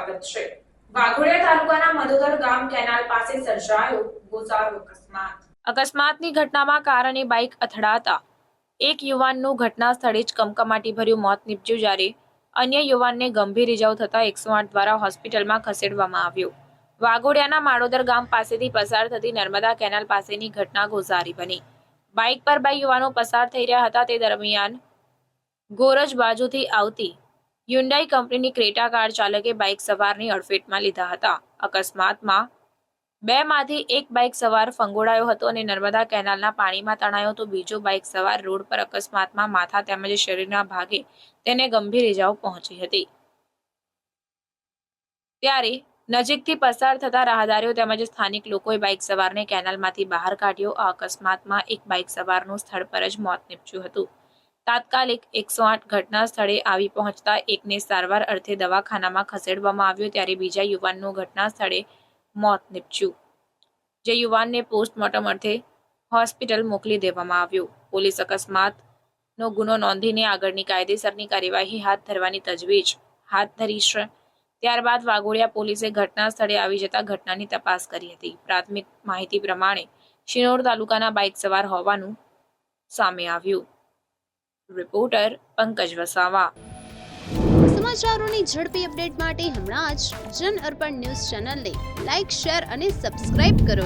સ્વાગત છે। વાઘોડિયા તાલુકાના મધોદર ગામ કેનાલ પાસે સર્જાયો ગોઝારો અકસ્માતની ઘટનામાં કાર અને બાઇક અથડાતા એક યુવાનનું ઘટના સ્થળે જ કમકમાટીભર્યું મોત નીપજ્યું, જ્યારે અન્ય યુવાનને ગંભીર ઇજાઓ થતા 108 દ્વારા હોસ્પિટલમાં ખસેડવામાં આવ્યો। વાઘોડિયાના માળોદર ગામ પાસેથી પસાર થતી નર્મદા કેનાલ પાસેની ઘટના ગોઝારી બની। બાઇક પર 2 યુવાનો પસાર થઈ રહ્યા હતા। તે દરમિયાન ગોરજ બાજુથી આવતી હ્યુન્ડાઈ કંપનીની ક્રેટા કાર ચાલકે બાઇક સવારની અડફેટમાં લીધા હતા। અકસ્માતમાં 2 માંથી એક બાઇક સવાર ફંગોળાયો હતો અને નર્મદા કેનાલના પાણીમાં તણાયો, તો બીજો બાઇક સવાર રોડ પર અકસ્માતમાં માથા તેમજ શરીરના ભાગે તેને ગંભીર ઇજાઓ પહોંચી હતી। ત્યારે નજીકથી પસાર થતા રાહદારીઓ તેમજ સ્થાનિક લોકોએ બાઇક સવારને કેનાલમાંથી બહાર કાઢ્યો। આ અકસ્માતમાં એક બાઇક સવારનું સ્થળ પર જ મોત નીપજ્યું હતું। તાત્કાલિક 108 ઘટના સ્થળે આવી પહોંચતા એકને સારવાર અર્થે દવાખાનામાં ખસેડવામાં આવ્યો, ત્યારે બીજા યુવાનનું ઘટના સ્થળે મોત નીપજ્યું, જે યુવાનને પોસ્ટમોર્ટમ અર્થે હોસ્પિટલ મોકલી દેવામાં આવ્યો। પોલીસ અકસ્માતનો ગુનો નોંધીને આગળની કાયદેસરની કાર્યવાહી હાથ ધરવાની તજવીજ હાથ ધરી છે। ત્યારબાદ વાઘોડિયા પોલીસે ઘટના સ્થળે આવી જતા ઘટનાની તપાસ કરી હતી। પ્રાથમિક માહિતી પ્રમાણે શિનોર તાલુકાના બાઇક સવાર હોવાનું સામે આવ્યું। રિપોર્ટર પંકજ વસાવા। સમાચારોની ઝડપી અપડેટ માટે હમણાં જ જન અર્પણ ન્યૂઝ ચેનલને લાઇક, શેર અને સબસ્ક્રાઇબ કરો।